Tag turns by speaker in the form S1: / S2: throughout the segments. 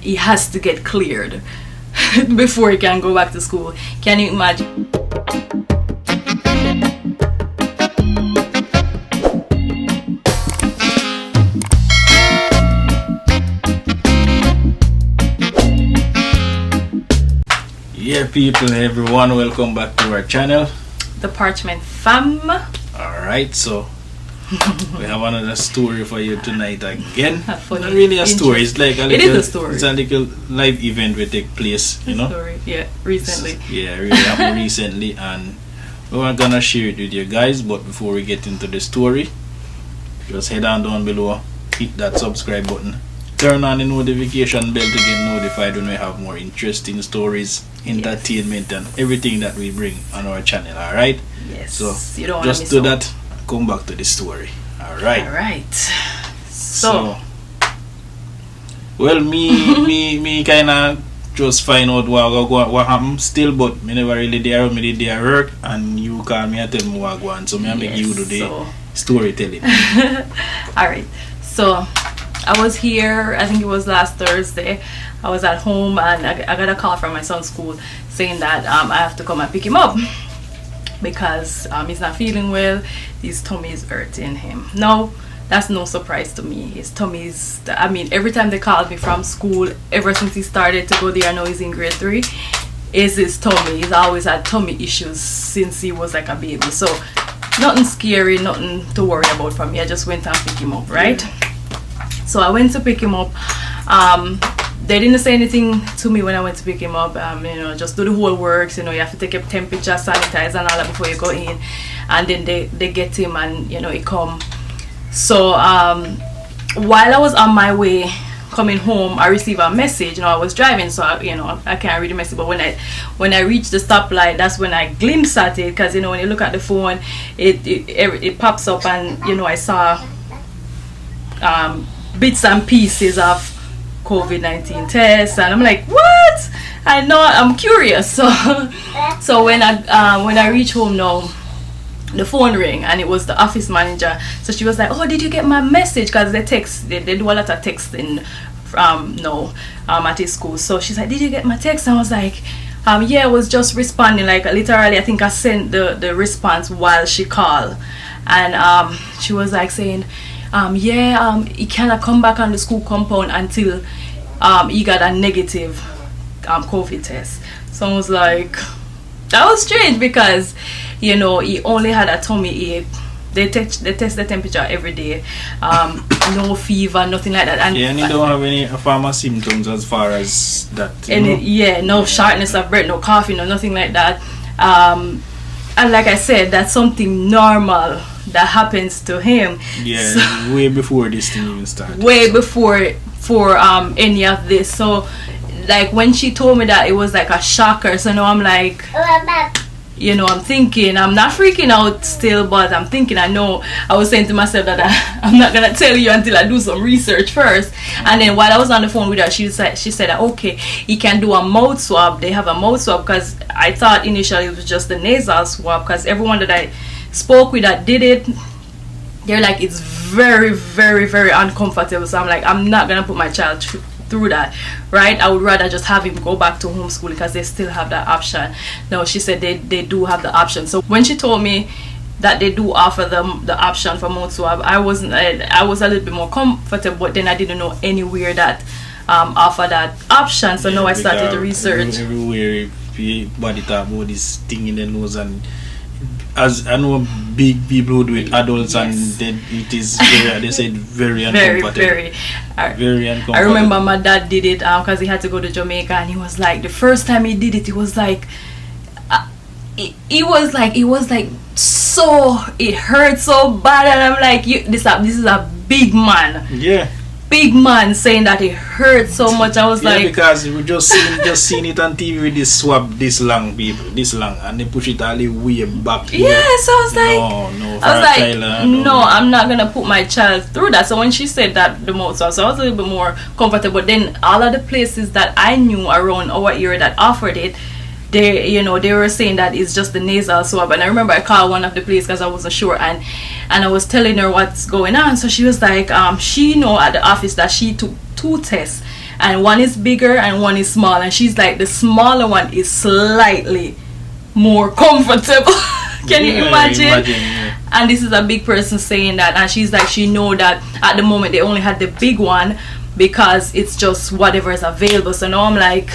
S1: he has to get cleared before he can go back to school. Can you imagine?
S2: Yeah, people, everyone, welcome back to our channel,
S1: The Parchment Fam.
S2: Alright, so we have another story for you tonight again.
S1: Not
S2: Not really a story, it's like a little,
S1: it is a story.
S2: It's a little live event will take place, you know.
S1: Story. Yeah, recently.
S2: Yeah, really happened recently, and we were gonna share it with you guys. But before we get into the story, just head on down below, hit that subscribe button, turn on the notification bell to get notified when we have more interesting stories, entertainment, and everything that we bring on our channel. Alright?
S1: Yes.
S2: So
S1: you don't
S2: just do that, come back to the story. Alright.
S1: So
S2: well, me kinda just find out what happened still, but me never really there. Me did their work, and you call me and tell me what go on. So me make you do the storytelling.
S1: Alright. So I was here, I think it was last Thursday. I was at home and I got a call from my son's school saying that I have to come and pick him up because he's not feeling well. His tummy is hurting him. Now, that's no surprise to me. His tummy is, I mean, every time they called me from school, ever since he started to go there, I know he's in grade 3, is his tummy. He's always had tummy issues since he was like a baby. So, nothing scary, nothing to worry about for me. I just went and picked him up, right? So I went to pick him up. They didn't say anything to me when I went to pick him up. You know, just do the whole works. You know, you have to take a temperature, sanitize, and all that before you go in. And then they get him, and you know, he come. So while I was on my way coming home, I received a message. You know, I was driving, so I can't read the message. But when I reached the stoplight, that's when I glimpsed at it. Because you know, when you look at the phone, it pops up, and you know, I saw bits and pieces of COVID-19 tests, and I'm like, what? I know, I'm curious. So when I reach home now, the phone rang, and it was the office manager. So she was like, oh, did you get my message? Because they do a lot of texting at his school. So she's like, did you get my text? And I was like, yeah, I was just responding. Like literally, I think I sent the response while she called. And she was like saying, he cannot come back on the school compound until he got a negative COVID test. So I was like, that was strange because you know, he only had a tummy ache. They test the temperature every day. No fever, nothing like that. And
S2: he don't have any pharma symptoms as far as that.
S1: No shortness of breath, no coughing, no nothing like that. And like I said, that's something normal that happens to him.
S2: Yeah, so, way before this thing even started.
S1: Way before any of this. So like when she told me that, it was like a shocker. So now I'm like, you know, I'm thinking, I'm not freaking out still, but I'm thinking, I was saying to myself that I'm not gonna tell you until I do some research first. And then while I was on the phone with her, she said that okay, he can do a mouth swab. They have a mouth swab, because I thought initially it was just the nasal swab, because everyone that I spoke with that did it, they're like, it's very, very, very uncomfortable. So I'm like, I'm not gonna put my child through that, right? I would rather just have him go back to homeschool, because they still have that option. No, she said they do have the option. So when she told me that they do offer them the option for mouth swab, I was a little bit more comfortable, but then I didn't know anywhere that offer that option. So now I started to research.
S2: Everywhere everybody talk about this thing in the nose, and as I know big people who do it, adults, and then it is they said very uncomfortable. Very uncomfortable.
S1: I remember my dad did it because he had to go to Jamaica, and he was like, the first time he did it, it was like so, it hurt so bad, and I'm like, this is a big man.
S2: Yeah.
S1: Big man saying that it hurt so much. I was like,
S2: because we just seen it on TV with this swab this long, and they push it all the way back here.
S1: Yeah, so I was like, no, I'm not gonna put my child through that. So when she said that, the mouth swab, so I was a little bit more comfortable. But then all of the places that I knew around our area that offered it, they were saying that it's just the nasal swab. And I remember I called one of the places because I wasn't sure, and I was telling her what's going on. So she was like, she know at the office that she took 2 tests, and one is bigger and one is small, and she's like the smaller one is slightly more comfortable. Can you imagine? And this is a big person saying that, and she's like, she know that at the moment they only had the big one because it's just whatever is available. So now I'm like,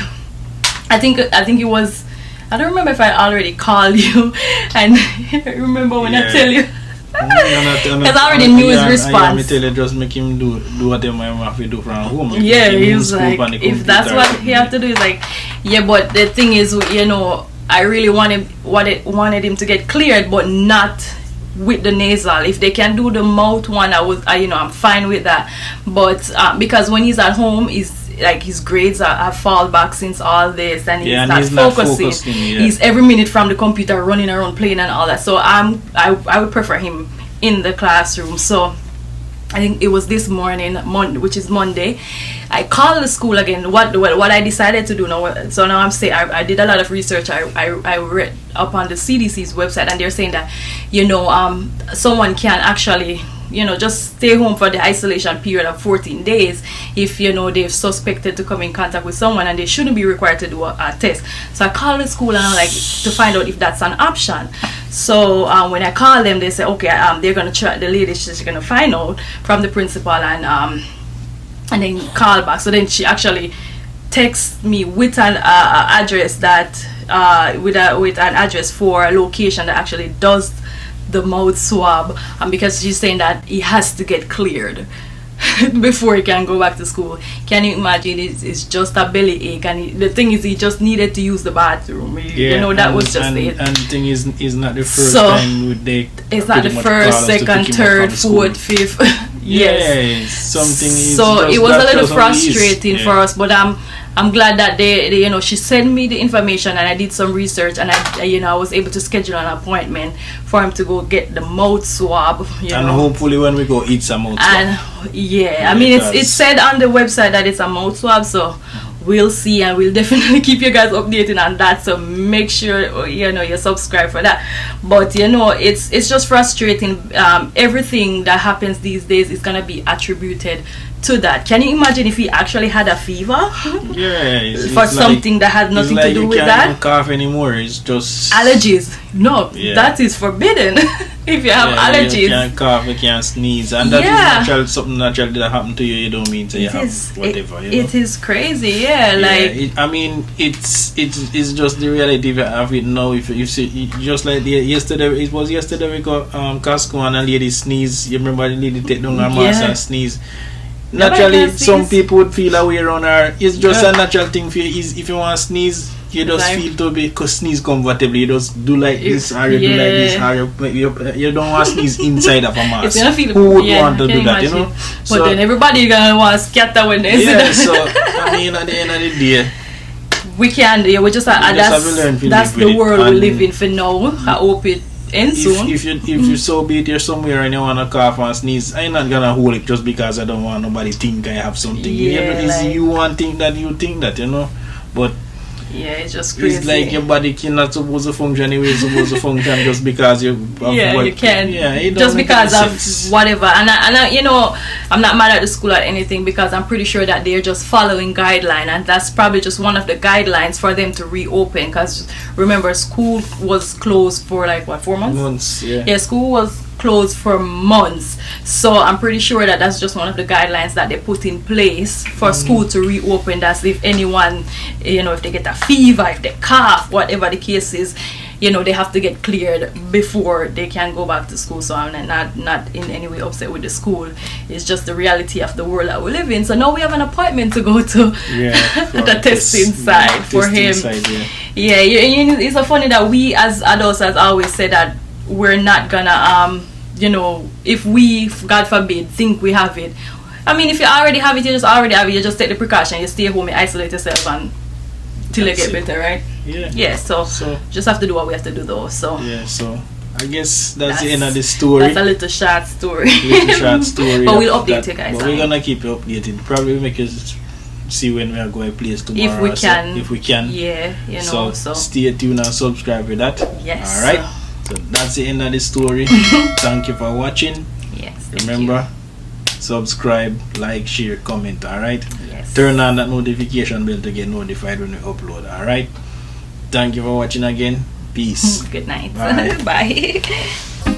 S1: I think it was, I don't remember if I already called you, and I remember when I tell you. Because I already knew his response.
S2: I tell you, just make him do whatever I have to do from home.
S1: Yeah, he was like, if that's what he have to do, he's like, yeah, but the thing is, you know, I really wanted him to get cleared, but not with the nasal. If they can do the mouth one, I'm fine with that. But because when he's at home, his grades have fallen back since all this, and he's not focusing. He's every minute from the computer running around playing and all that. So I would prefer him in the classroom. So I think it was this morning, which is Monday, I called the school again. What I decided to do now, so now I'm saying I did a lot of research. I read up on the CDC's website, and they're saying that, you know, someone can actually, you know, just stay home for the isolation period of 14 days if, you know, they've suspected to come in contact with someone, and they shouldn't be required to do a test. So I called the school, and I'm like, to find out if that's an option. So when I called them, they said, okay, they're gonna try, the lady, she's gonna find out from the principal, and then call back. So then she actually texted me with an address that with an address for a location that actually does the mouth swab, and because she's saying that he has to get cleared before he can go back to school. Can you imagine? It's just a belly ache, and the thing is, he just needed to use the bathroom. You know, that was just it.
S2: And the thing is not the first time they.
S1: It's not the first, second, third, fourth, fifth. Yes.
S2: Yeah, something.
S1: So it was a little frustrating for us, but I'm glad that they, you know, she sent me the information, and I did some research, and I was able to schedule an appointment for him to go get the mouth swab.
S2: And hopefully when we go, it's a mouth swab.
S1: And I mean, it said on the website that it's a mouth swab, so we'll see, and we'll definitely keep you guys updated on that. So make sure, you know, you subscribe for that. But you know, it's just frustrating. Everything that happens these days is gonna be attributed to that. Can you imagine if he actually had a fever?
S2: Yeah,
S1: for something that had nothing to do with that.
S2: You can't cough anymore. It's just
S1: allergies. No, that is forbidden. If you have allergies,
S2: you can't cough, you can't sneeze, and that is something natural that happened to you. You don't mean to you have whatever.
S1: It is crazy.
S2: I mean, it's just the reality of it now. If you see, just like yesterday, it was yesterday we got Costco, and a lady sneeze. You remember the lady take down her mask and sneeze. Naturally, some people would feel a way around her. It's just a natural thing for you. If you want to sneeze, you just feel to be sneeze comfortably. You just do like this, or you do like this, or you don't want to sneeze inside of a mask. Who would want to do that, you know?
S1: But so, then everybody gonna want to scatter when they see that.
S2: So I mean, at the end of the day,
S1: we can. We just that's the world we live in for now. I hope it.
S2: If you so be it you're somewhere and you wanna cough and sneeze, I'm not gonna hold it just because I don't want nobody think I have something. You want think that you think that, you know. But
S1: it's just crazy.
S2: It's like your body cannot supposed to function the way it's supposed to function just because you
S1: can. It just because of whatever. And I, you know, I'm not mad at the school or anything, because I'm pretty sure that they're just following guideline, and that's probably just one of the guidelines for them to reopen. Because remember, school was closed for like 4 months. School was closed for months, so I'm pretty sure that that's just one of the guidelines that they put in place for school to reopen. That's if anyone, you know, if they get a fever, if they cough, whatever the case is, you know, they have to get cleared before they can go back to school. So I'm not in any way upset with the school. It's just the reality of the world that we live in. So now we have an appointment to go to the testing side for him. It's so funny that we as adults has always said that we're not gonna you know, if we, God forbid, think we have it. I mean, if you already have it, you just already have it. You just take the precaution. You stay home, you isolate yourself until you get better, right? So just have to do what we have to do, though. So
S2: so I guess that's the end of the story.
S1: That's a little short story. But we'll update you guys.
S2: But we're gonna keep you updated. Probably make us see when we are going to place tomorrow. If we can.
S1: Yeah, you know.
S2: So stay tuned and subscribe with that.
S1: Yes.
S2: All right. So that's the end of the story. Thank you for watching.
S1: Yes.
S2: Remember, subscribe, like, share, comment. All right.
S1: Yes.
S2: turn on that notification bell to get notified when we upload. Alright? Thank you for watching again. Peace.
S1: Good night.
S2: Bye.
S1: Bye.